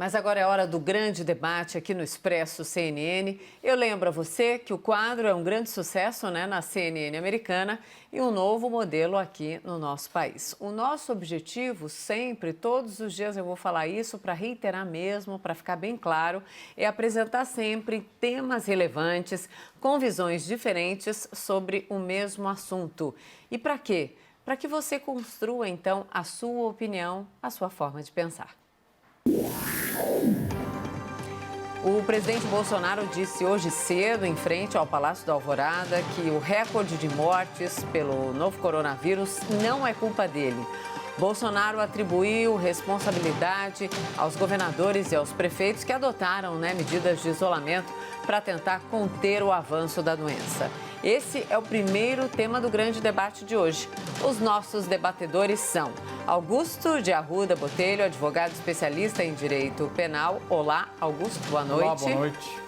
Mas agora é hora do grande debate aqui no Expresso CNN. Eu lembro a você que o quadro é um grande sucesso, na CNN americana e um novo modelo aqui no nosso país. O nosso objetivo sempre, todos os dias eu vou falar isso para reiterar mesmo, para ficar bem claro, é apresentar sempre temas relevantes, com visões diferentes sobre o mesmo assunto. E para quê? Para que você construa, então, a sua opinião, a sua forma de pensar. O presidente Bolsonaro disse hoje cedo, em frente ao Palácio da Alvorada, que o recorde de mortes pelo novo coronavírus não é culpa dele. Bolsonaro atribuiu responsabilidade aos governadores e aos prefeitos que adotaram medidas de isolamento para tentar conter o avanço da doença. Esse é o primeiro tema do grande debate de hoje. Os nossos debatedores são Augusto de Arruda Botelho, advogado especialista em direito penal. Olá, Augusto, boa noite. Olá, boa noite.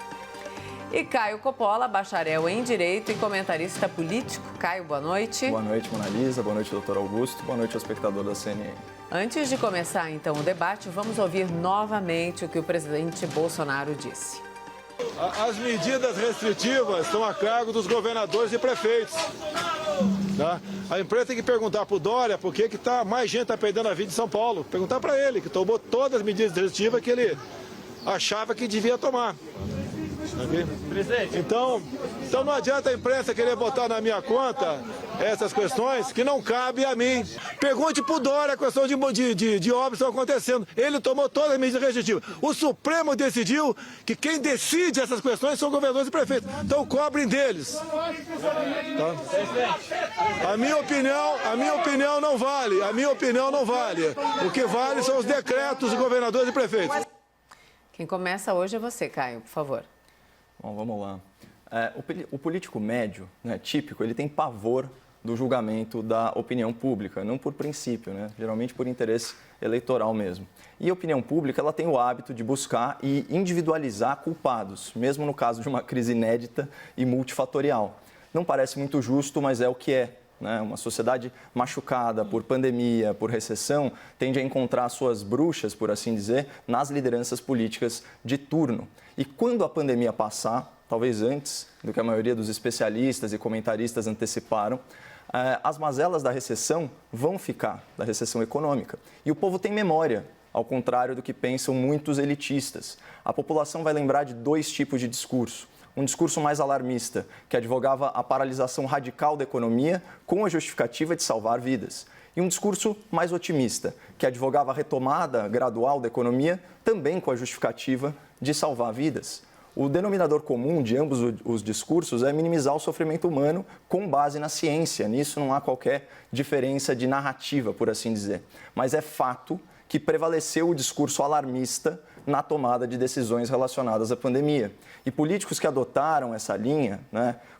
E Caio Coppola, bacharel em direito e comentarista político. Caio, boa noite. Boa noite, Mona Lisa. Boa noite, doutor Augusto. Boa noite ao espectador da CNN. Antes de começar, então, o debate, vamos ouvir novamente o que o presidente Bolsonaro disse. As medidas restritivas estão a cargo dos governadores e prefeitos. Tá? A imprensa tem que perguntar para o Dória por que mais gente está perdendo a vida em São Paulo. Perguntar para ele, que tomou todas as medidas restritivas que ele achava que devia tomar. Okay? Então não adianta a imprensa querer botar na minha conta essas questões que não cabem a mim. Pergunte para o Dória a questão de obras que estão acontecendo. Ele tomou todas as medidas restritivas. O Supremo decidiu que quem decide essas questões são governadores e prefeitos. Então cobrem deles. Tá? A minha opinião não vale. A minha opinião não vale. O que vale são os decretos de governadores e prefeitos. Quem começa hoje é você, Caio, por favor. Bom, vamos lá. O político médio, típico, ele tem pavor do julgamento da opinião pública, não por princípio, geralmente por interesse eleitoral mesmo. E a opinião pública, ela tem o hábito de buscar e individualizar culpados, mesmo no caso de uma crise inédita e multifatorial. Não parece muito justo, mas é o que é. Uma sociedade machucada por pandemia, por recessão, tende a encontrar suas bruxas, por assim dizer, nas lideranças políticas de turno. E quando a pandemia passar, talvez antes do que a maioria dos especialistas e comentaristas anteciparam, as mazelas da recessão vão ficar, da recessão econômica. E o povo tem memória, ao contrário do que pensam muitos elitistas. A população vai lembrar de dois tipos de discurso. Um discurso mais alarmista, que advogava a paralisação radical da economia com a justificativa de salvar vidas. E um discurso mais otimista, que advogava a retomada gradual da economia, também com a justificativa de salvar vidas. O denominador comum de ambos os discursos é minimizar o sofrimento humano com base na ciência. Nisso não há qualquer diferença de narrativa, por assim dizer. Mas é fato que prevaleceu o discurso alarmista na tomada de decisões relacionadas à pandemia. E políticos que adotaram essa linha,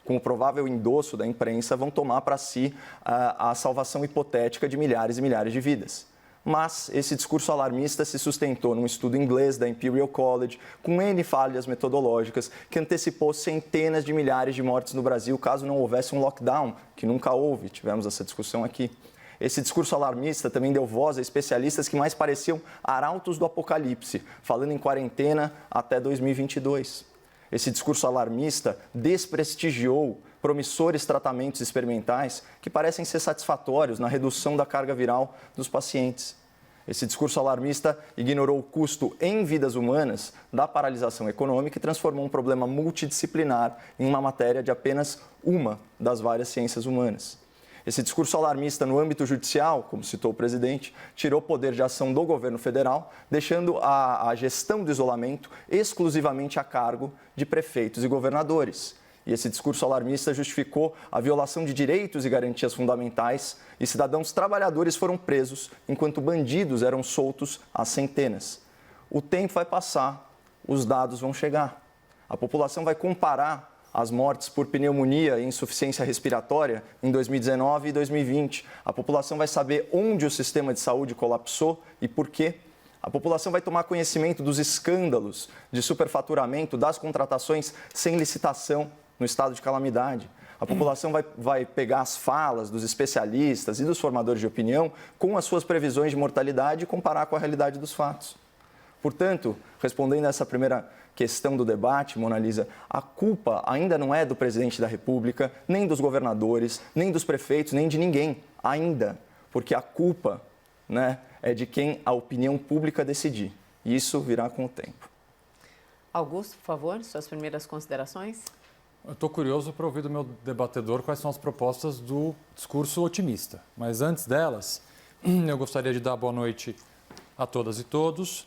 com o provável endosso da imprensa, vão tomar para si a salvação hipotética de milhares e milhares de vidas. Mas esse discurso alarmista se sustentou num estudo inglês da Imperial College, com N falhas metodológicas, que antecipou centenas de milhares de mortes no Brasil, caso não houvesse um lockdown, que nunca houve, tivemos essa discussão aqui. Esse discurso alarmista também deu voz a especialistas que mais pareciam arautos do apocalipse, falando em quarentena até 2022. Esse discurso alarmista desprestigiou promissores tratamentos experimentais que parecem ser satisfatórios na redução da carga viral dos pacientes. Esse discurso alarmista ignorou o custo em vidas humanas da paralisação econômica e transformou um problema multidisciplinar em uma matéria de apenas uma das várias ciências humanas. Esse discurso alarmista no âmbito judicial, como citou o presidente, tirou poder de ação do governo federal, deixando a gestão do isolamento exclusivamente a cargo de prefeitos e governadores. E esse discurso alarmista justificou a violação de direitos e garantias fundamentais e cidadãos trabalhadores foram presos, enquanto bandidos eram soltos às centenas. O tempo vai passar, os dados vão chegar. A população vai comparar as mortes por pneumonia e insuficiência respiratória em 2019 e 2020. A população vai saber onde o sistema de saúde colapsou e por quê. A população vai tomar conhecimento dos escândalos de superfaturamento das contratações sem licitação no estado de calamidade. A população vai pegar as falas dos especialistas e dos formadores de opinião com as suas previsões de mortalidade e comparar com a realidade dos fatos. Portanto, respondendo a essa primeira questão do debate, Mona Lisa, a culpa ainda não é do presidente da República, nem dos governadores, nem dos prefeitos, nem de ninguém, ainda. Porque a culpa, né, é de quem a opinião pública decidir. E isso virá com o tempo. Augusto, por favor, suas primeiras considerações. Eu estou curioso para ouvir do meu debatedor quais são as propostas do discurso otimista. Mas antes delas, eu gostaria de dar boa noite a todas e todos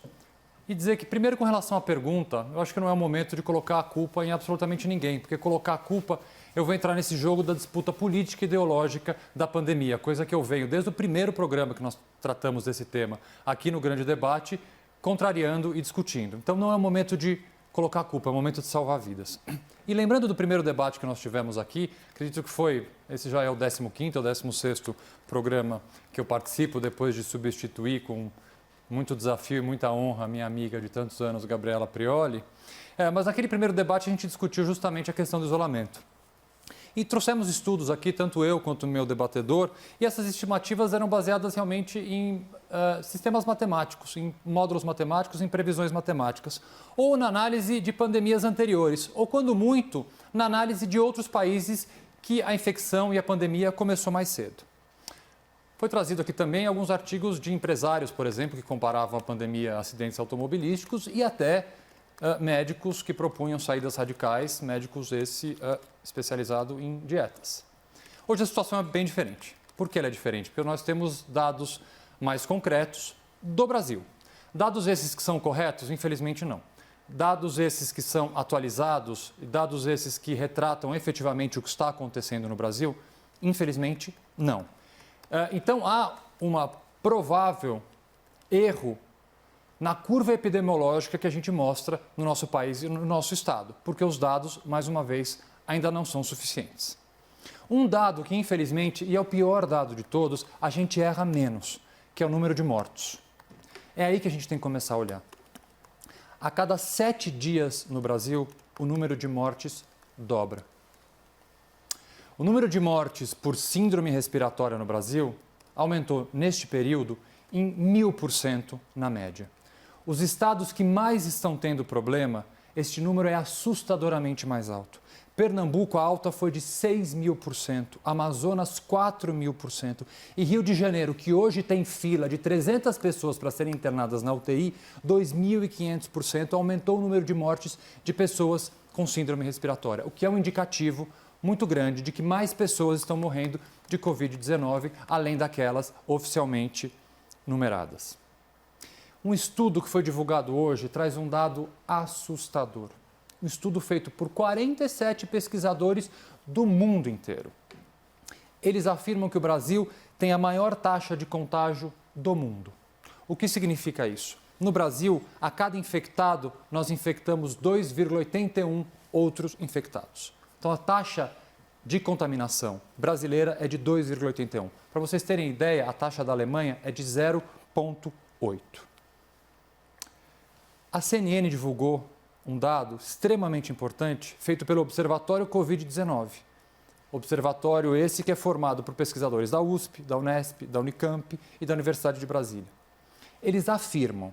e dizer que, primeiro, com relação à pergunta, eu acho que não é o momento de colocar a culpa em absolutamente ninguém, porque colocar a culpa, eu vou entrar nesse jogo da disputa política e ideológica da pandemia, coisa que eu venho desde o primeiro programa que nós tratamos desse tema aqui no Grande Debate, contrariando e discutindo. Então, não é o momento de colocar a culpa, é o momento de salvar vidas. E lembrando do primeiro debate que nós tivemos aqui, acredito que esse já é o 15º ou 16º programa que eu participo, depois de substituir com muito desafio e muita honra a minha amiga de tantos anos, Gabriela Prioli. Mas naquele primeiro debate a gente discutiu justamente a questão do isolamento. E trouxemos estudos aqui, tanto eu quanto o meu debatedor, e essas estimativas eram baseadas realmente em sistemas matemáticos, em módulos matemáticos, em previsões matemáticas, ou na análise de pandemias anteriores, ou, quando muito, na análise de outros países que a infecção e a pandemia começou mais cedo. Foi trazido aqui também alguns artigos de empresários, por exemplo, que comparavam a pandemia a acidentes automobilísticos e até médicos que propunham saídas radicais, médicos especializado em dietas. Hoje a situação é bem diferente. Por que ela é diferente? Porque nós temos dados mais concretos do Brasil. Dados esses que são corretos? Infelizmente não. Dados esses que são atualizados, dados esses que retratam efetivamente o que está acontecendo no Brasil? Infelizmente não. Então há um provável erro na curva epidemiológica que a gente mostra no nosso país e no nosso estado, porque os dados, mais uma vez, ainda não são suficientes. Um dado que, infelizmente, e é o pior dado de todos, a gente erra menos, que é o número de mortos. É aí que a gente tem que começar a olhar. A cada 7 dias no Brasil, o número de mortes dobra. O número de mortes por síndrome respiratória no Brasil aumentou, neste período, em 1000% na média. Os estados que mais estão tendo problema, este número é assustadoramente mais alto. Pernambuco, a alta foi de 6.000%, Amazonas, 4.000%. E Rio de Janeiro, que hoje tem fila de 300 pessoas para serem internadas na UTI, 2.500%, aumentou o número de mortes de pessoas com síndrome respiratória, o que é um indicativo muito grande de que mais pessoas estão morrendo de Covid-19, além daquelas oficialmente numeradas. Um estudo que foi divulgado hoje traz um dado assustador. Um estudo feito por 47 pesquisadores do mundo inteiro. Eles afirmam que o Brasil tem a maior taxa de contágio do mundo. O que significa isso? No Brasil, a cada infectado, nós infectamos 2,81 outros infectados. Então, a taxa de contaminação brasileira é de 2,81. Para vocês terem ideia, a taxa da Alemanha é de 0,8. A CNN divulgou um dado extremamente importante feito pelo Observatório Covid-19. Observatório esse que é formado por pesquisadores da USP, da Unesp, da Unicamp e da Universidade de Brasília. Eles afirmam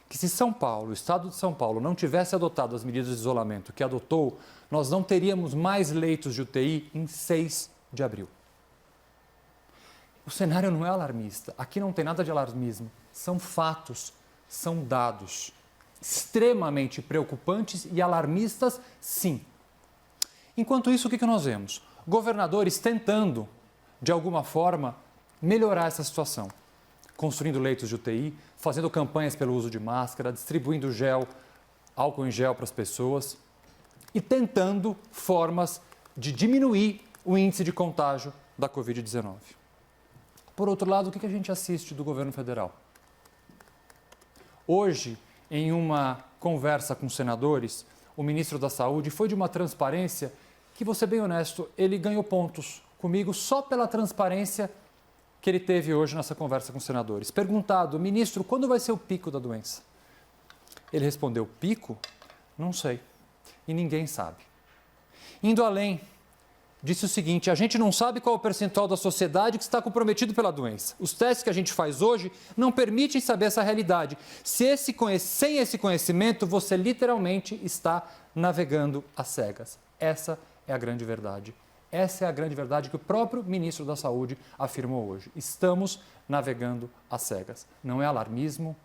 que se São Paulo, o estado de São Paulo, não tivesse adotado as medidas de isolamento que adotou, nós não teríamos mais leitos de UTI em 6 de abril. O cenário não é alarmista. Aqui não tem nada de alarmismo. São fatos, são dados. Extremamente preocupantes e alarmistas, sim. Enquanto isso, o que nós vemos? Governadores tentando, de alguma forma, melhorar essa situação. Construindo leitos de UTI, fazendo campanhas pelo uso de máscara, distribuindo álcool em gel para as pessoas e tentando formas de diminuir o índice de contágio da Covid-19. Por outro lado, o que a gente assiste do governo federal? Hoje, em uma conversa com senadores, o ministro da Saúde foi de uma transparência que, vou ser bem honesto, ele ganhou pontos comigo só pela transparência que ele teve hoje nessa conversa com os senadores. Perguntado, ministro, quando vai ser o pico da doença? Ele respondeu, pico? Não sei. E ninguém sabe. Indo além, disse o seguinte: a gente não sabe qual é o percentual da sociedade que está comprometido pela doença. Os testes que a gente faz hoje não permitem saber essa realidade. Sem esse conhecimento, você literalmente está navegando às cegas. Essa é a grande verdade. Essa é a grande verdade que o próprio ministro da Saúde afirmou hoje. Estamos navegando às cegas. Não é alarmismo,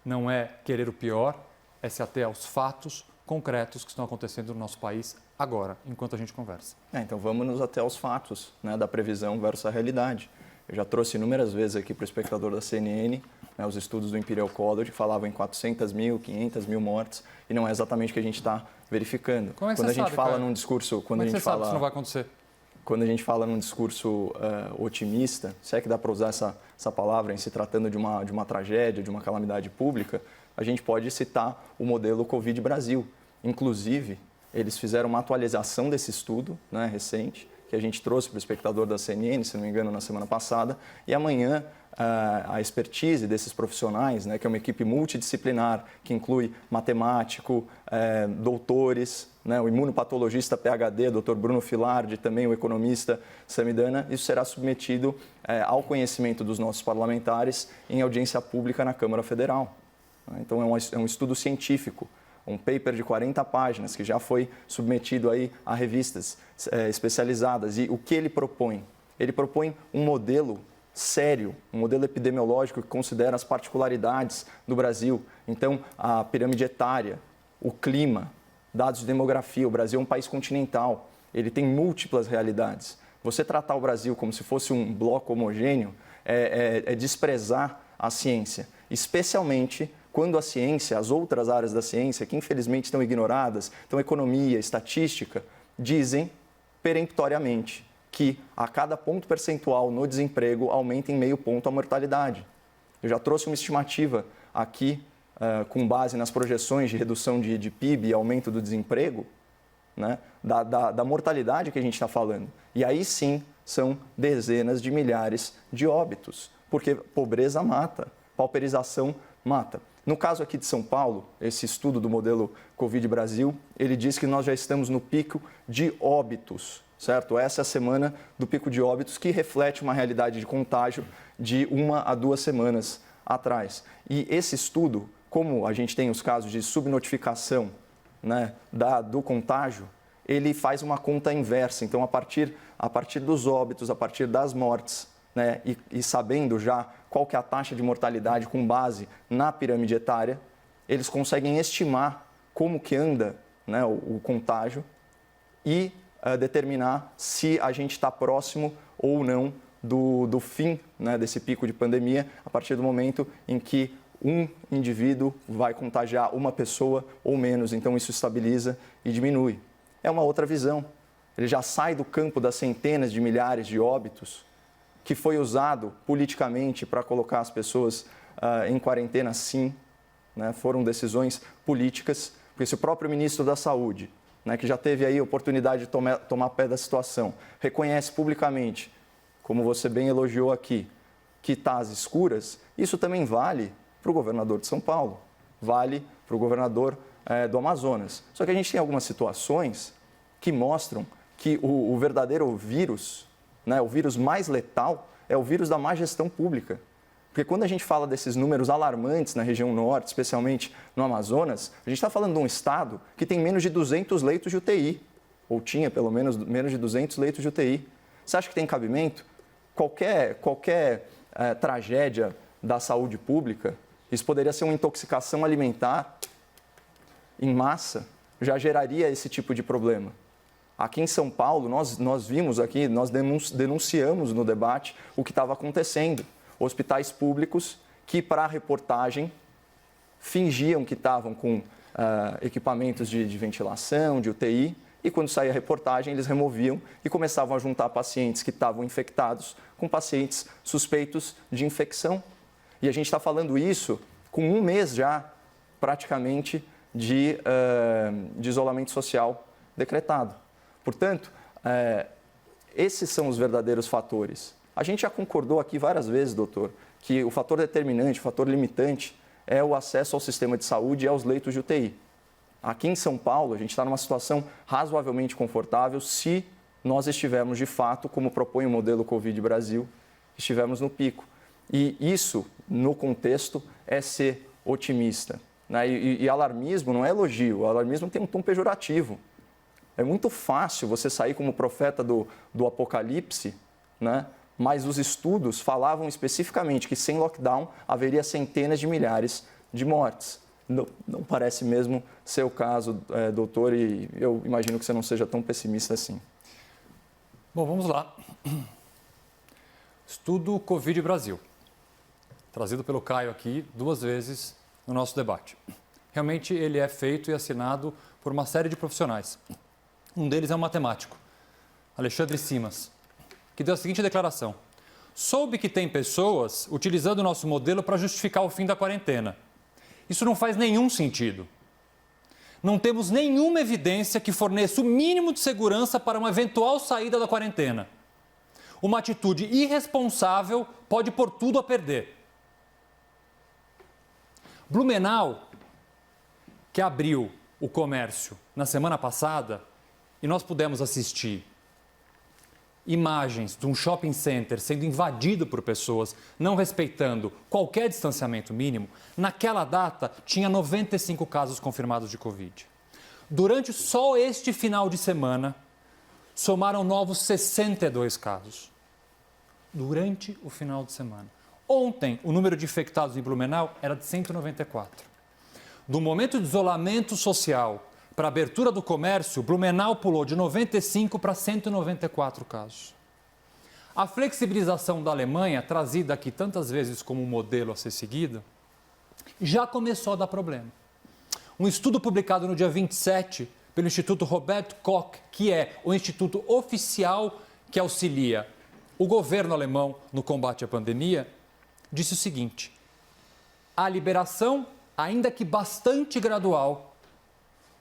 não é querer o pior, é se ater aos fatos concretos que estão acontecendo no nosso país agora, enquanto a gente conversa. Então vamos nos até aos fatos, né, da previsão versus a realidade. Eu já trouxe inúmeras vezes aqui para o espectador da CNN, né, os estudos do Imperial College que falavam em 400 mil, 500 mil mortes, e não é exatamente o que a gente está verificando. Como é que quando você a gente sabe, fala cara? num discurso, Como é que você sabe que isso não vai acontecer? Quando a gente fala num discurso otimista, se é que dá para usar essa palavra em se tratando de uma tragédia, de uma calamidade pública, a gente pode citar o modelo Covid Brasil. Inclusive, eles fizeram uma atualização desse estudo, né, recente, que a gente trouxe para o espectador da CNN, se não me engano, na semana passada, e amanhã a expertise desses profissionais, né, que é uma equipe multidisciplinar, que inclui matemático, doutores, né, o imunopatologista PhD, Dr. Bruno Filardi, também o economista Samidana, isso será submetido ao conhecimento dos nossos parlamentares em audiência pública na Câmara Federal. Então, é um estudo científico, um paper de 40 páginas que já foi submetido aí a revistas especializadas. E o que ele propõe? Ele propõe um modelo sério, um modelo epidemiológico que considera as particularidades do Brasil. Então, a pirâmide etária, o clima, dados de demografia. O Brasil é um país continental, ele tem múltiplas realidades. Você tratar o Brasil como se fosse um bloco homogêneo é desprezar a ciência, especialmente quando a ciência, as outras áreas da ciência, que infelizmente estão ignoradas, então economia, estatística, dizem peremptoriamente que a cada ponto percentual no desemprego aumenta em meio ponto a mortalidade. Eu já trouxe uma estimativa aqui, com base nas projeções de redução de PIB e aumento do desemprego, né, da mortalidade que a gente está falando. E aí sim são dezenas de milhares de óbitos, porque pobreza mata, pauperização mata. No caso aqui de São Paulo, esse estudo do modelo Covid Brasil, ele diz que nós já estamos no pico de óbitos, certo? Essa é a semana do pico de óbitos, que reflete uma realidade de contágio de 1 a 2 semanas atrás. E esse estudo, como a gente tem os casos de subnotificação, né, do contágio, ele faz uma conta inversa. Então, a partir dos óbitos, a partir das mortes, né, e sabendo já qual que é a taxa de mortalidade com base na pirâmide etária, eles conseguem estimar como que anda, né, o contágio e determinar se a gente está próximo ou não do fim, né, desse pico de pandemia, a partir do momento em que um indivíduo vai contagiar uma pessoa ou menos. Então, isso estabiliza e diminui. É uma outra visão. Ele já sai do campo das centenas de milhares de óbitos que foi usado politicamente para colocar as pessoas em quarentena, sim, né? Foram decisões políticas, porque se o próprio ministro da Saúde, né, que já teve aí a oportunidade de tomar pé da situação, reconhece publicamente, como você bem elogiou aqui, que está às escuras, isso também vale para o governador de São Paulo, vale para o governador do Amazonas. Só que a gente tem algumas situações que mostram que o verdadeiro vírus, né, o vírus mais letal, é o vírus da má gestão pública. Porque quando a gente fala desses números alarmantes na região norte, especialmente no Amazonas, a gente está falando de um estado que tem menos de 200 leitos de UTI, ou tinha pelo menos menos de 200 leitos de UTI. Você acha que tem cabimento? Qualquer tragédia da saúde pública, isso poderia ser uma intoxicação alimentar em massa, já geraria esse tipo de problema. Aqui em São Paulo, nós vimos aqui, nós denunciamos no debate o que estava acontecendo. Hospitais públicos que, para a reportagem, fingiam que estavam com equipamentos de ventilação, de UTI, e quando saía a reportagem, eles removiam e começavam a juntar pacientes que estavam infectados com pacientes suspeitos de infecção. E a gente está falando isso com 1 mês já, praticamente, de isolamento social decretado. Portanto, esses são os verdadeiros fatores. A gente já concordou aqui várias vezes, doutor, que o fator determinante, o fator limitante é o acesso ao sistema de saúde e aos leitos de UTI. Aqui em São Paulo, a gente está numa situação razoavelmente confortável se nós estivemos, de fato, como propõe o modelo Covid Brasil, estivemos no pico. E isso, no contexto, é ser otimista. Né? E alarmismo não é elogio, o alarmismo tem um tom pejorativo. É muito fácil você sair como profeta do apocalipse, né? Mas os estudos falavam especificamente que sem lockdown haveria centenas de milhares de mortes. Não parece mesmo ser o caso, doutor, e eu imagino que você não seja tão pessimista assim. Bom, vamos lá. Estudo Covid Brasil, trazido pelo Caio aqui 2 vezes no nosso debate. Realmente ele é feito e assinado por uma série de profissionais. Um deles é um matemático, Alexandre Simas, que deu a seguinte declaração: soube que tem pessoas utilizando o nosso modelo para justificar o fim da quarentena. Isso não faz nenhum sentido. Não temos nenhuma evidência que forneça o mínimo de segurança para uma eventual saída da quarentena. Uma atitude irresponsável pode pôr tudo a perder. Blumenau, que abriu o comércio na semana passada, e nós pudemos assistir imagens de um shopping center sendo invadido por pessoas não respeitando qualquer distanciamento mínimo, naquela data tinha 95 casos confirmados de Covid. Durante só este final de semana, somaram novos 62 casos. Durante o final de semana. Ontem, o número de infectados em Blumenau era de 194. Do momento de isolamento social para a abertura do comércio, Blumenau pulou de 95 para 194 casos. A flexibilização da Alemanha, trazida aqui tantas vezes como um modelo a ser seguido, já começou a dar problema. Um estudo publicado no dia 27 pelo Instituto Robert Koch, que é o instituto oficial que auxilia o governo alemão no combate à pandemia, disse o seguinte: a liberação, ainda que bastante gradual,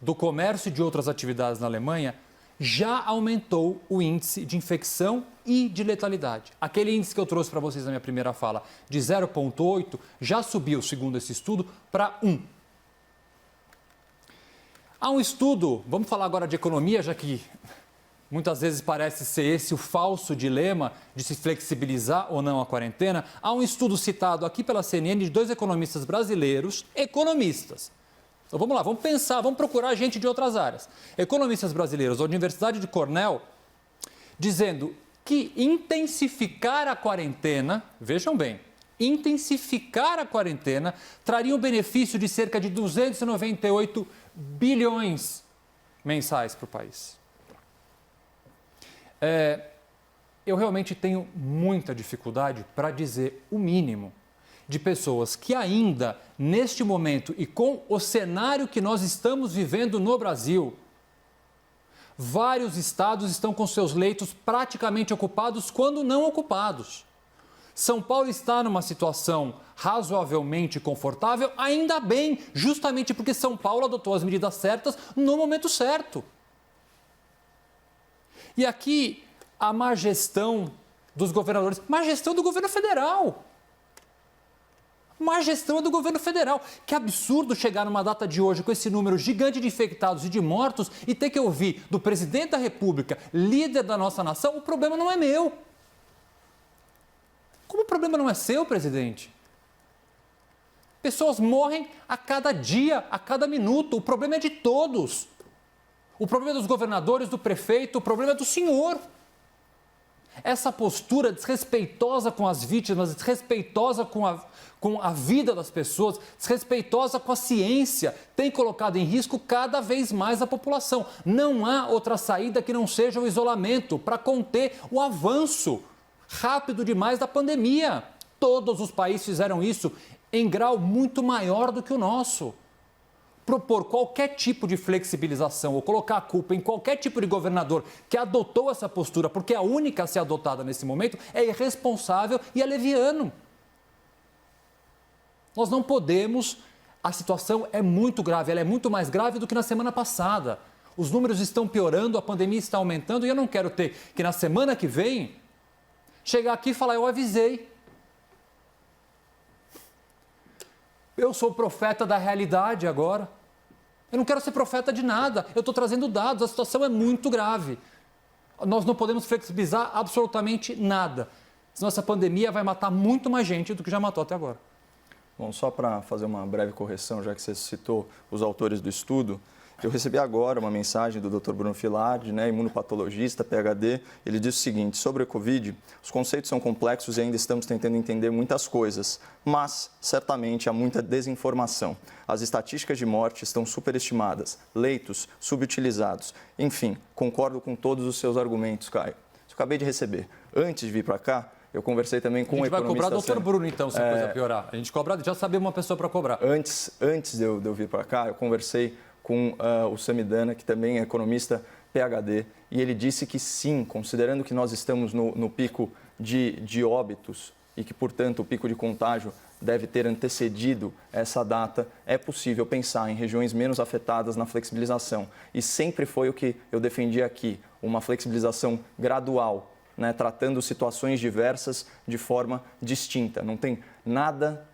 do comércio e de outras atividades na Alemanha já aumentou o índice de infecção e de letalidade. Aquele índice que eu trouxe para vocês na minha primeira fala, de 0,8, já subiu, segundo esse estudo, para 1. Há um estudo, vamos falar agora de economia, já que muitas vezes parece ser esse o falso dilema de se flexibilizar ou não a quarentena. Há um estudo citado aqui pela CNN de 2 economistas brasileiros, economistas. Então vamos lá, vamos pensar, vamos procurar gente de outras áreas. Economistas brasileiros da Universidade de Cornell, dizendo que intensificar a quarentena, vejam bem, intensificar a quarentena traria um benefício de cerca de 298 bilhões mensais para o país. Eu realmente tenho muita dificuldade para dizer o mínimo de pessoas que ainda, neste momento e com o cenário que nós estamos vivendo no Brasil, vários estados estão com seus leitos praticamente ocupados, quando não ocupados. São Paulo está numa situação razoavelmente confortável, ainda bem, justamente porque São Paulo adotou as medidas certas no momento certo. E aqui, a má gestão dos governadores, má gestão do governo federal. Má gestão do governo federal. Que absurdo chegar numa data de hoje com esse número gigante de infectados e de mortos e ter que ouvir do presidente da República, líder da nossa nação, o problema não é meu. Como o problema não é seu, presidente? Pessoas morrem a cada dia, a cada minuto. O problema é de todos. O problema é dos governadores, do prefeito, o problema é do senhor. Essa postura desrespeitosa com as vítimas, desrespeitosa com a vida das pessoas, desrespeitosa com a ciência, tem colocado em risco cada vez mais a população. Não há outra saída que não seja o isolamento para conter o avanço rápido demais da pandemia. Todos os países fizeram isso em grau muito maior do que o nosso. Propor qualquer tipo de flexibilização ou colocar a culpa em qualquer tipo de governador que adotou essa postura, porque é a única a ser adotada nesse momento, é irresponsável e é leviano. Nós não podemos, a situação é muito grave, ela é muito mais grave do que na semana passada. Os números estão piorando, a pandemia está aumentando e eu não quero ter que na semana que vem chegar aqui e falar, eu avisei. Eu sou profeta da realidade agora. Eu não quero ser profeta de nada. Eu estou trazendo dados. A situação é muito grave. Nós não podemos flexibilizar absolutamente nada. Senão essa pandemia vai matar muito mais gente do que já matou até agora. Bom, só para fazer uma breve correção, já que você citou os autores do estudo, eu recebi agora uma mensagem do Dr. Bruno Filardi, imunopatologista, PhD. Ele disse o seguinte: sobre a Covid, os conceitos são complexos e ainda estamos tentando entender muitas coisas, mas certamente há muita desinformação. As estatísticas de morte estão superestimadas, leitos subutilizados. Enfim, concordo com todos os seus argumentos, Caio. Eu acabei de receber. Antes de vir para cá, eu conversei também com um economista... A gente vai cobrar o Dr. Bruno, então, se a coisa piorar. A gente cobra, já sabia uma pessoa para cobrar. Antes de eu vir para cá, eu conversei com o Samidana, que também é economista PhD, e ele disse que sim, considerando que nós estamos no pico de óbitos e que, portanto, o pico de contágio deve ter antecedido essa data, é possível pensar em regiões menos afetadas na flexibilização. E sempre foi o que eu defendi aqui, uma flexibilização gradual, tratando situações diversas de forma distinta. Não tem nada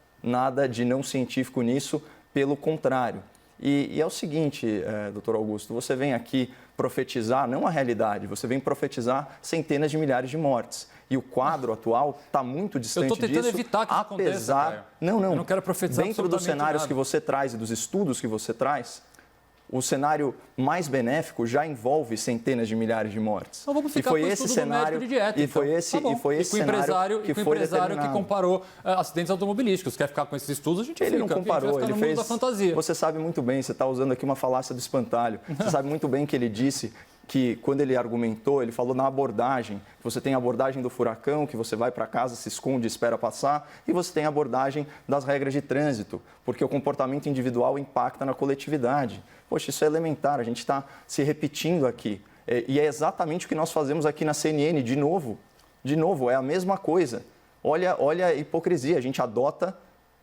de não científico nisso, pelo contrário. E é o seguinte, doutor Augusto, você vem aqui profetizar, não a realidade, você vem profetizar centenas de milhares de mortes. E o quadro atual está muito distante disso. Eu estou tentando evitar que isso aconteça, Caio. Não. Eu não quero profetizar dentro dos cenários que você traz e dos estudos que você traz, o cenário mais benéfico já envolve centenas de milhares de mortes. Então vamos ficar com o estudo do médico de dieta. E foi esse cenário que foi determinado. Que comparou acidentes automobilísticos. Quer ficar com esses estudos, a gente Ele fica. não comparou, ele fez... da fantasia. Você sabe muito bem, você está usando aqui uma falácia do espantalho. Você sabe muito bem que ele disse que, quando ele argumentou, ele falou na abordagem. Você tem a abordagem do furacão, que você vai para casa, se esconde, espera passar, e você tem a abordagem das regras de trânsito, porque o comportamento individual impacta na coletividade. Poxa, isso é elementar, a gente está se repetindo aqui. E é exatamente o que nós fazemos aqui na CNN, de novo. De novo, é a mesma coisa. Olha a hipocrisia, a gente adota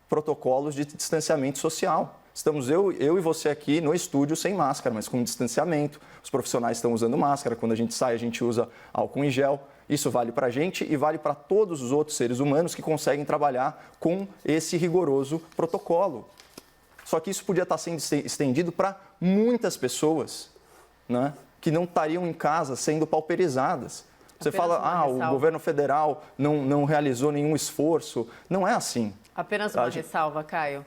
protocolos de distanciamento social. Estamos eu e você aqui no estúdio sem máscara, mas com distanciamento. Os profissionais estão usando máscara, quando a gente sai a gente usa álcool em gel. Isso vale para a gente e vale para todos os outros seres humanos que conseguem trabalhar com esse rigoroso protocolo. Só que isso podia estar sendo estendido para muitas pessoas, que não estariam em casa sendo pauperizadas. Você fala, o governo federal não realizou nenhum esforço. Não é assim. Apenas uma ressalva, Caio.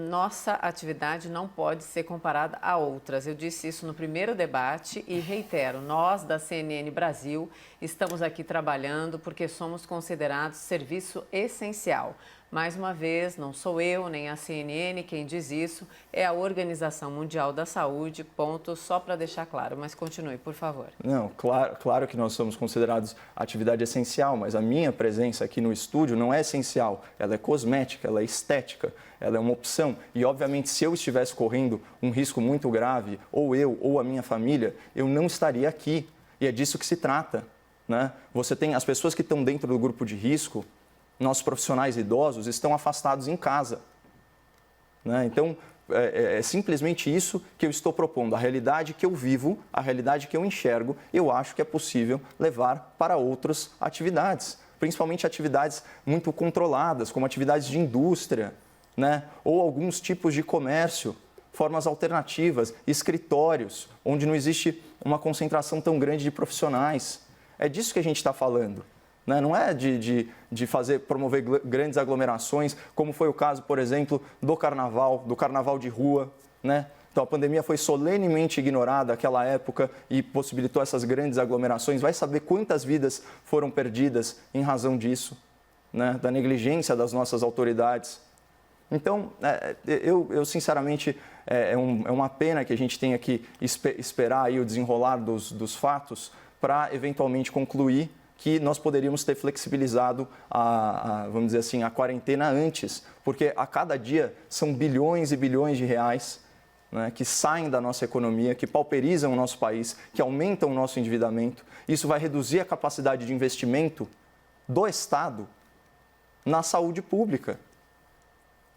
Nossa atividade não pode ser comparada a outras. Eu disse isso no primeiro debate e reitero, nós da CNN Brasil estamos aqui trabalhando porque somos considerados serviço essencial. Mais uma vez, não sou eu nem a CNN quem diz isso, é a Organização Mundial da Saúde, ponto, só para deixar claro. Mas continue, por favor. Não, claro que nós somos considerados atividade essencial, mas a minha presença aqui no estúdio não é essencial. Ela é cosmética, ela é estética, ela é uma opção. E, obviamente, se eu estivesse correndo um risco muito grave, ou eu ou a minha família, eu não estaria aqui. E é disso que se trata. Você tem as pessoas que estão dentro do grupo de risco. Nossos profissionais idosos estão afastados em casa. Então, é simplesmente isso que eu estou propondo. A realidade que eu vivo, a realidade que eu enxergo, eu acho que é possível levar para outras atividades. Principalmente atividades muito controladas, como atividades de indústria, ou alguns tipos de comércio, formas alternativas, escritórios, onde não existe uma concentração tão grande de profissionais. É disso que a gente está falando. Não é de promover grandes aglomerações, como foi o caso, por exemplo, do carnaval de rua. Então, a pandemia foi solenemente ignorada naquela época e possibilitou essas grandes aglomerações. Vai saber quantas vidas foram perdidas em razão disso, da negligência das nossas autoridades. Então, eu sinceramente, é uma pena que a gente tenha que esperar aí o desenrolar dos fatos para, eventualmente, concluir que nós poderíamos ter flexibilizado vamos dizer assim, a quarentena antes, porque a cada dia são bilhões e bilhões de reais que saem da nossa economia, que pauperizam o nosso país, que aumentam o nosso endividamento. Isso vai reduzir a capacidade de investimento do Estado na saúde pública.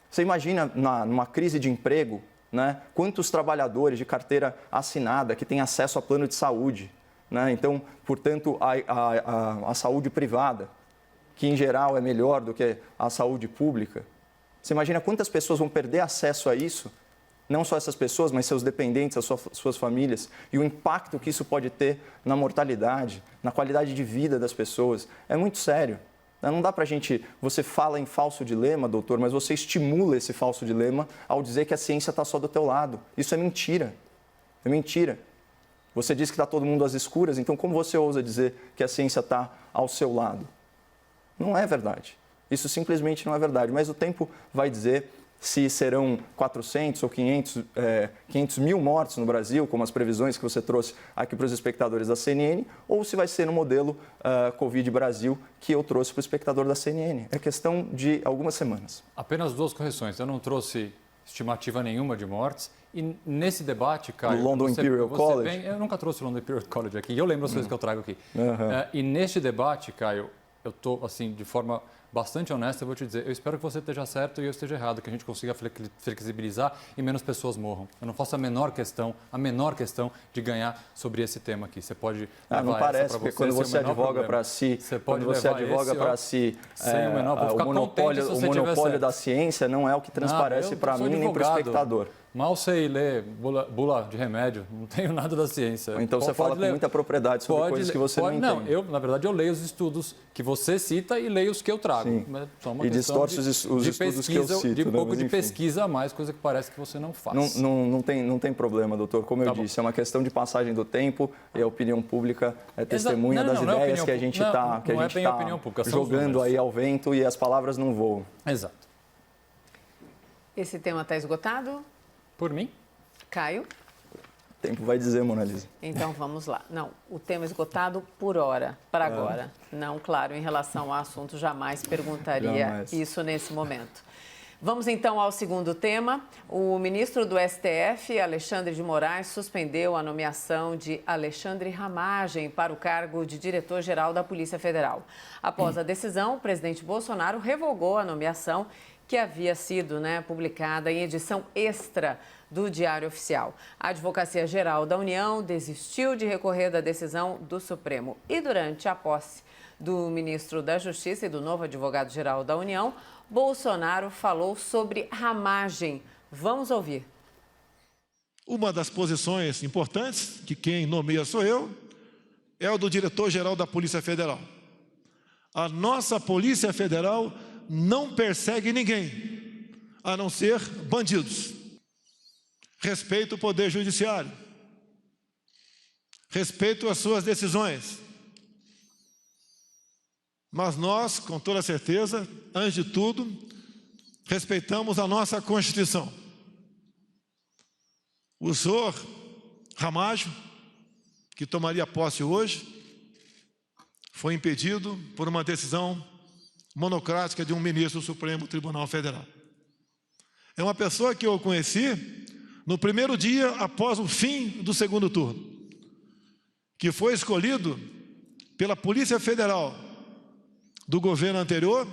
Você imagina, numa crise de emprego, quantos trabalhadores de carteira assinada que têm acesso a plano de saúde, então, portanto, a saúde privada, que em geral é melhor do que a saúde pública. Você imagina quantas pessoas vão perder acesso a isso não só essas pessoas, mas seus dependentes, suas famílias, e o impacto que isso pode ter na mortalidade, na qualidade de vida das pessoas, é muito sério. Não dá para a gente... Você fala em falso dilema, doutor, mas você estimula esse falso dilema ao dizer que a ciência está só do teu lado. Isso é mentira. É mentira. Você diz que está todo mundo às escuras, então como você ousa dizer que a ciência está ao seu lado? Não é verdade. Isso simplesmente não é verdade. Mas o tempo vai dizer se serão 400 ou 500 mil mortes no Brasil, como as previsões que você trouxe aqui para os espectadores da CNN, ou se vai ser no modelo Covid Brasil que eu trouxe para o espectador da CNN. É questão de algumas semanas. Apenas 2 correções. Eu não trouxe estimativa nenhuma de mortes. E nesse debate, Caio... Do London Imperial College? Eu nunca trouxe o London Imperial College aqui. Eu lembro as coisas que eu trago aqui. E neste debate, Caio, eu estou, assim, de forma bastante honesta, eu vou te dizer, eu espero que você esteja certo e eu esteja errado, que a gente consiga flexibilizar e menos pessoas morram. Eu não faço a menor questão de ganhar sobre esse tema aqui. Você pode levar não parece, porque quando você advoga para si, o monopólio da ciência não é o que transparece para mim nem para o espectador. Mal sei ler bula de remédio, não tenho nada da ciência. Então você fala com muita propriedade sobre coisas que você não entende. Não, na verdade, eu leio os estudos que você cita e leio os que eu trago. Sim. E distorce os estudos que eu cito. De um pouco de pesquisa a mais, coisa que parece que você não faz. Não tem problema, doutor. Como eu disse, é uma questão de passagem do tempo e a opinião pública é testemunha das ideias que a gente está jogando aí ao vento e as palavras não voam. Exato. Esse tema está esgotado? Por mim? Caio? O tempo vai dizer, Mona Lisa. Então, vamos lá. Não, o tema esgotado por hora, para agora. Não, claro, em relação ao assunto, jamais perguntaria isso nesse momento. Vamos, então, ao segundo tema. O ministro do STF, Alexandre de Moraes, suspendeu a nomeação de Alexandre Ramagem para o cargo de diretor-geral da Polícia Federal. Após a decisão, o presidente Bolsonaro revogou a nomeação que havia sido publicada em edição extra do Diário Oficial. A Advocacia Geral da União desistiu de recorrer da decisão do Supremo. E durante a posse do ministro da Justiça e do novo advogado-geral da União, Bolsonaro falou sobre Ramagem. Vamos ouvir. Uma das posições importantes, que quem nomeia sou eu, é o do diretor-geral da Polícia Federal. A nossa Polícia Federal não persegue ninguém, a não ser bandidos. Respeito o Poder Judiciário. Respeito as suas decisões. Mas nós, com toda certeza, antes de tudo, respeitamos a nossa Constituição. O senhor Ramagem, que tomaria posse hoje, foi impedido por uma decisão monocrática de um ministro do Supremo Tribunal Federal. É uma pessoa que eu conheci no primeiro dia após o fim do segundo turno, que foi escolhido pela Polícia Federal do governo anterior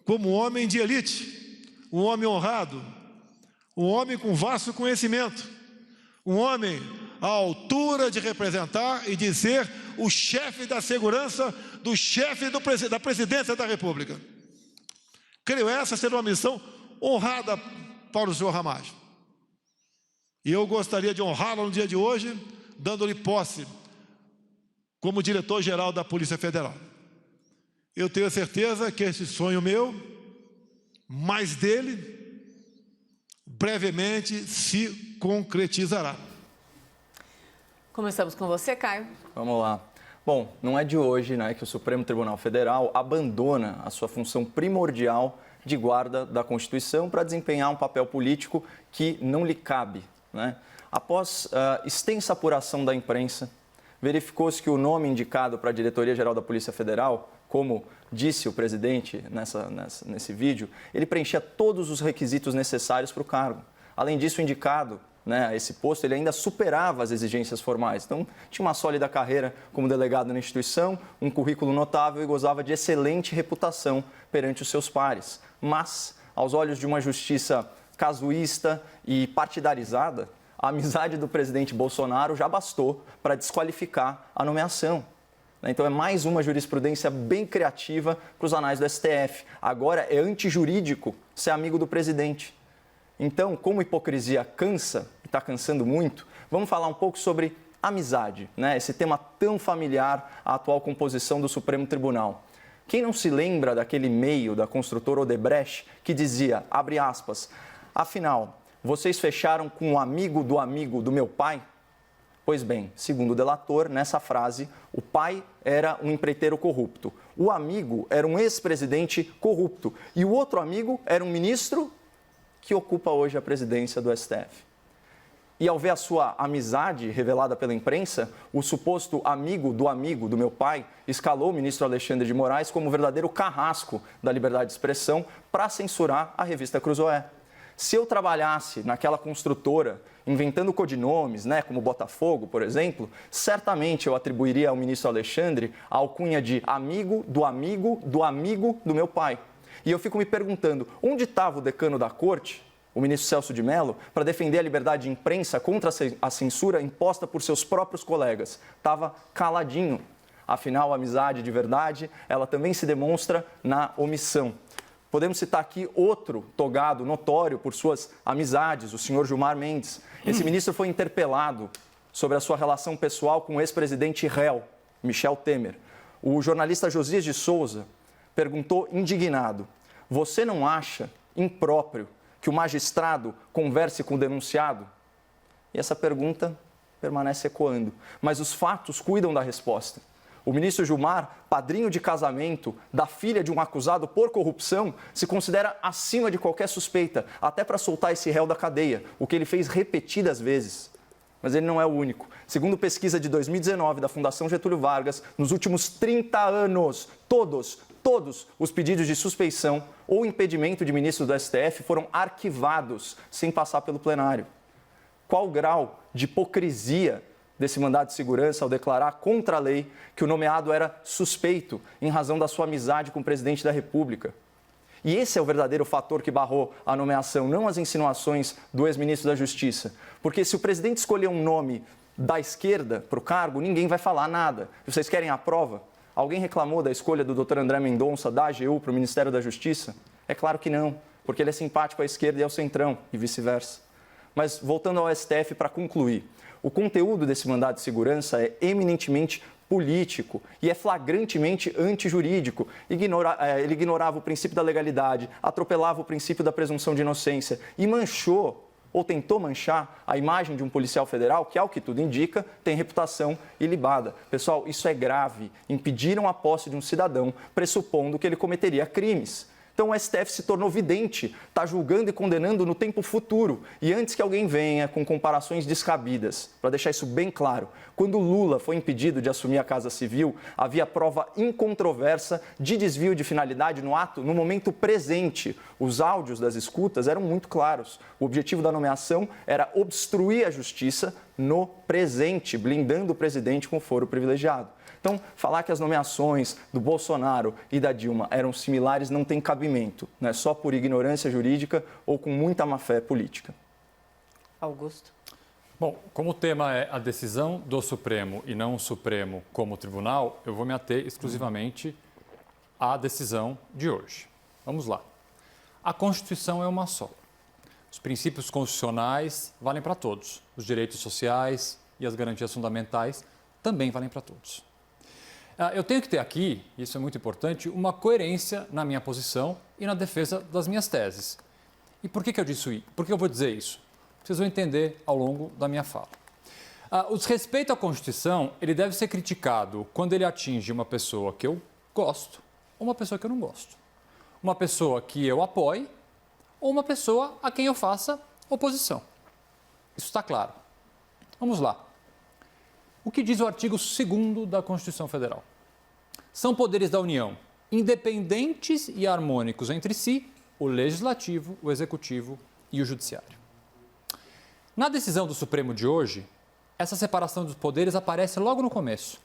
como homem de elite, um homem honrado, um homem com vasto conhecimento, um homem à altura de representar e de ser o chefe da segurança do chefe da presidência da República. Creio essa ser uma missão honrada para o senhor Ramagem. E eu gostaria de honrá-lo no dia de hoje, dando-lhe posse como diretor-geral da Polícia Federal. Eu tenho certeza que esse sonho meu, mais dele, brevemente se concretizará. Começamos com você, Caio. Vamos lá. Bom, não é de hoje, que o Supremo Tribunal Federal abandona a sua função primordial de guarda da Constituição para desempenhar um papel político que não lhe cabe. Após extensa apuração da imprensa, verificou-se que o nome indicado para a Diretoria-Geral da Polícia Federal, como disse o presidente nesse vídeo, ele preenchia todos os requisitos necessários para o cargo. Além disso, o indicado a esse posto, ele ainda superava as exigências formais. Então, tinha uma sólida carreira como delegado na instituição, um currículo notável e gozava de excelente reputação perante os seus pares. Mas, aos olhos de uma justiça casuísta e partidarizada, a amizade do presidente Bolsonaro já bastou para desqualificar a nomeação. Então, é mais uma jurisprudência bem criativa para os anais do STF. Agora, é antijurídico ser amigo do presidente. Então, como hipocrisia cansa, e está cansando muito, vamos falar um pouco sobre amizade, né? Esse tema tão familiar à atual composição do Supremo Tribunal. Quem não se lembra daquele e-mail da construtora Odebrecht que dizia, abre aspas, afinal, vocês fecharam com um amigo do meu pai? Pois bem, segundo o delator, nessa frase, o pai era um empreiteiro corrupto, o amigo era um ex-presidente corrupto e o outro amigo era um ministro que ocupa hoje a presidência do STF. E ao ver a sua amizade revelada pela imprensa, o suposto amigo do meu pai escalou o ministro Alexandre de Moraes como verdadeiro carrasco da liberdade de expressão para censurar a revista Cruzoé. Se eu trabalhasse naquela construtora, inventando codinomes, né, como Botafogo, por exemplo, certamente eu atribuiria ao ministro Alexandre a alcunha de amigo do meu pai. E eu fico me perguntando, onde estava o decano da corte, o ministro Celso de Mello, para defender a liberdade de imprensa contra a censura imposta por seus próprios colegas? Estava caladinho. Afinal, a amizade de verdade, ela também se demonstra na omissão. Podemos citar aqui outro togado notório por suas amizades, o senhor Gilmar Mendes. Esse ministro foi interpelado sobre a sua relação pessoal com o ex-presidente réu, Michel Temer. O jornalista Josias de Souza perguntou indignado, você não acha impróprio que o magistrado converse com o denunciado? E essa pergunta permanece ecoando, mas os fatos cuidam da resposta. O ministro Gilmar, padrinho de casamento da filha de um acusado por corrupção, se considera acima de qualquer suspeita, até para soltar esse réu da cadeia, o que ele fez repetidas vezes. Mas ele não é o único. Segundo pesquisa de 2019 da Fundação Getúlio Vargas, nos últimos 30 anos, todos os pedidos de suspeição ou impedimento de ministros do STF foram arquivados sem passar pelo plenário. Qual o grau de hipocrisia desse mandado de segurança ao declarar contra a lei que o nomeado era suspeito em razão da sua amizade com o presidente da República? E esse é o verdadeiro fator que barrou a nomeação, não as insinuações do ex-ministro da Justiça. Porque se o presidente escolher um nome da esquerda para o cargo, ninguém vai falar nada. Vocês querem a prova? Alguém reclamou da escolha do Dr. André Mendonça da AGU para o Ministério da Justiça? É claro que não, porque ele é simpático à esquerda e ao centrão, e vice-versa. Mas voltando ao STF para concluir, o conteúdo desse mandado de segurança é eminentemente político e é flagrantemente antijurídico. Ele ignorava o princípio da legalidade, atropelava o princípio da presunção de inocência e manchou ou tentou manchar a imagem de um policial federal que, ao que tudo indica, tem reputação ilibada. Pessoal, isso é grave. Impediram a posse de um cidadão, pressupondo que ele cometeria crimes. Então o STF se tornou vidente, está julgando e condenando no tempo futuro. E antes que alguém venha com comparações descabidas, para deixar isso bem claro, quando Lula foi impedido de assumir a Casa Civil, havia prova incontroversa de desvio de finalidade no ato no momento presente. Os áudios das escutas eram muito claros. O objetivo da nomeação era obstruir a justiça no presente, blindando o presidente com foro privilegiado. Então, falar que as nomeações do Bolsonaro e da Dilma eram similares não tem cabimento, né? Só por ignorância jurídica ou com muita má-fé política. Augusto. Bom, como o tema é a decisão do Supremo e não o Supremo como tribunal, eu vou me ater exclusivamente à decisão de hoje. Vamos lá. A Constituição é uma só. Os princípios constitucionais valem para todos. Os direitos sociais e as garantias fundamentais também valem para todos. Eu tenho que ter aqui, isso é muito importante, uma coerência na minha posição e na defesa das minhas teses. E por que eu disse isso? Por que eu vou dizer isso? Vocês vão entender ao longo da minha fala. O desrespeito à Constituição, ele deve ser criticado quando ele atinge uma pessoa que eu gosto ou uma pessoa que eu não gosto. Uma pessoa que eu apoie ou uma pessoa a quem eu faça oposição. Isso está claro. Vamos lá. O que diz o artigo 2º da Constituição Federal? São poderes da União, independentes e harmônicos entre si, o Legislativo, o Executivo e o Judiciário. Na decisão do Supremo de hoje, essa separação dos poderes aparece logo no começo,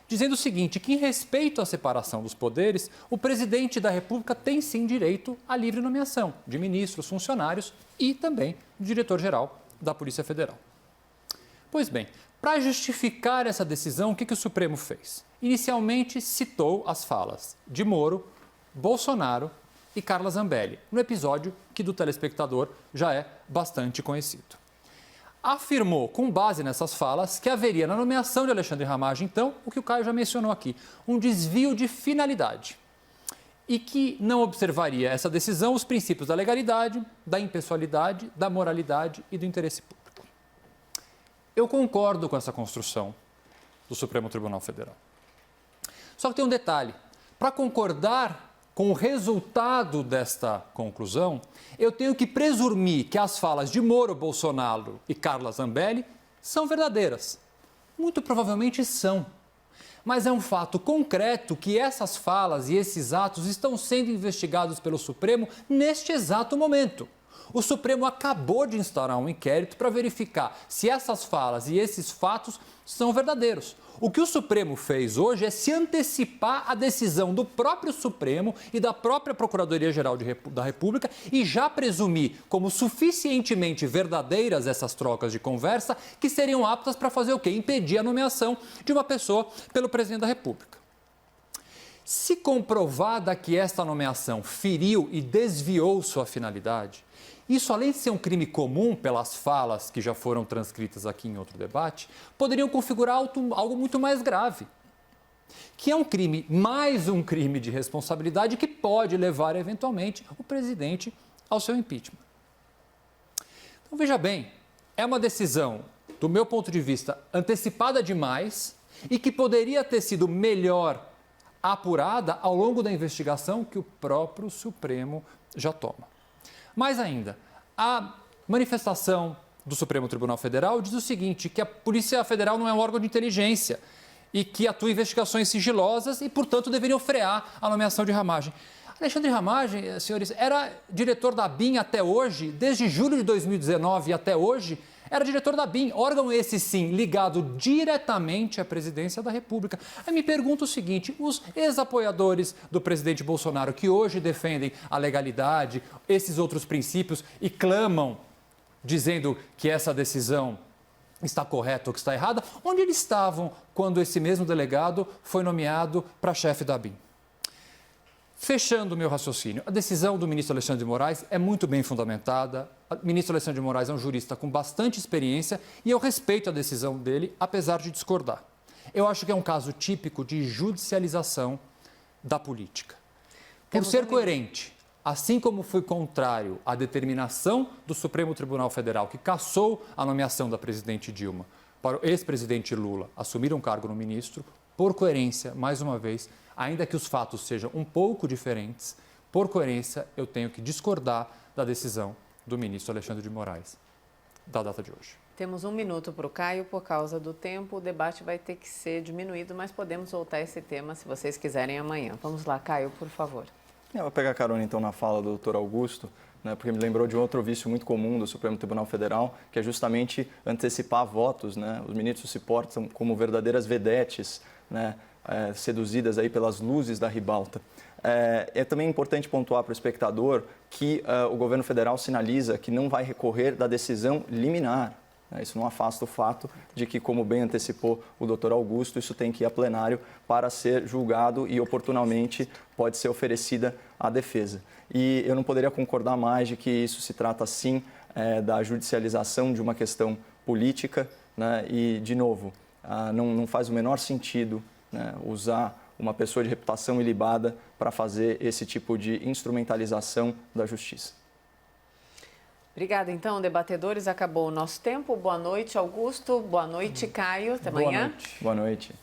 dizendo o seguinte, que em respeito à separação dos poderes, o presidente da República tem sim direito à livre nomeação de ministros, funcionários e também do diretor-geral da Polícia Federal. Pois bem, para justificar essa decisão, o que o Supremo fez? Inicialmente citou as falas de Moro, Bolsonaro e Carla Zambelli, no episódio que do telespectador já é bastante conhecido. Afirmou, com base nessas falas, que haveria na nomeação de Alexandre Ramagem, então, o que o Caio já mencionou aqui, um desvio de finalidade. E que não observaria essa decisão os princípios da legalidade, da impessoalidade, da moralidade e do interesse público. Eu concordo com essa construção do Supremo Tribunal Federal. Só que tem um detalhe. Para concordar com o resultado desta conclusão, eu tenho que presumir que as falas de Moro, Bolsonaro e Carla Zambelli são verdadeiras. Muito provavelmente são. Mas é um fato concreto que essas falas e esses atos estão sendo investigados pelo Supremo neste exato momento. O Supremo acabou de instaurar um inquérito para verificar se essas falas e esses fatos são verdadeiros. O que o Supremo fez hoje é se antecipar à decisão do próprio Supremo e da própria Procuradoria-Geral da República e já presumir como suficientemente verdadeiras essas trocas de conversa que seriam aptas para fazer o quê? Impedir a nomeação de uma pessoa pelo presidente da República. Se comprovada que esta nomeação feriu e desviou sua finalidade, isso, além de ser um crime comum pelas falas que já foram transcritas aqui em outro debate, poderiam configurar algo muito mais grave, que é um crime, mais um crime de responsabilidade que pode levar, eventualmente, o presidente ao seu impeachment. Então, veja bem, é uma decisão, do meu ponto de vista, antecipada demais e que poderia ter sido melhor apurada ao longo da investigação que o próprio Supremo já toma. Mais ainda, a manifestação do Supremo Tribunal Federal diz o seguinte, que a Polícia Federal não é um órgão de inteligência e que atua em investigações sigilosas e, portanto, deveriam frear a nomeação de Ramagem. Alexandre Ramagem, senhores, era diretor da ABIN até hoje, desde julho de 2019 até hoje, era diretor da ABIN, órgão esse sim, ligado diretamente à presidência da República. Aí me pergunto o seguinte, os ex-apoiadores do presidente Bolsonaro que hoje defendem a legalidade, esses outros princípios e clamam, dizendo que essa decisão está correta ou que está errada, onde eles estavam quando esse mesmo delegado foi nomeado para chefe da ABIN? Fechando o meu raciocínio, a decisão do ministro Alexandre de Moraes é muito bem fundamentada. O ministro Alexandre de Moraes é um jurista com bastante experiência e eu respeito a decisão dele, apesar de discordar. Eu acho que é um caso típico de judicialização da política. Por ser coerente, assim como fui contrário à determinação do Supremo Tribunal Federal, que cassou a nomeação da presidente Dilma para o ex-presidente Lula assumir um cargo no ministro, por coerência, mais uma vez, ainda que os fatos sejam um pouco diferentes, por coerência, eu tenho que discordar da decisão do ministro Alexandre de Moraes, da data de hoje. Temos 1 minuto para o Caio, por causa do tempo, o debate vai ter que ser diminuído, mas podemos voltar a esse tema se vocês quiserem amanhã. Vamos lá, Caio, por favor. Eu vou pegar carona, então, na fala do doutor Augusto, né, porque me lembrou de um outro vício muito comum do Supremo Tribunal Federal, que é justamente antecipar votos, né? Os ministros se portam como verdadeiras vedetes, né? Seduzidas aí pelas luzes da ribalta. É também importante pontuar para o espectador que o governo federal sinaliza que não vai recorrer da decisão liminar. Isso não afasta o fato de que, como bem antecipou o doutor Augusto, isso tem que ir a plenário para ser julgado e, oportunamente, pode ser oferecida à defesa. E eu não poderia concordar mais de que isso se trata, sim, da judicialização de uma questão política, né? E, de novo, não faz o menor sentido, né, usar uma pessoa de reputação ilibada para fazer esse tipo de instrumentalização da justiça. Obrigada, então, debatedores. Acabou o nosso tempo. Boa noite, Augusto. Boa noite, Caio. Até amanhã. Boa noite.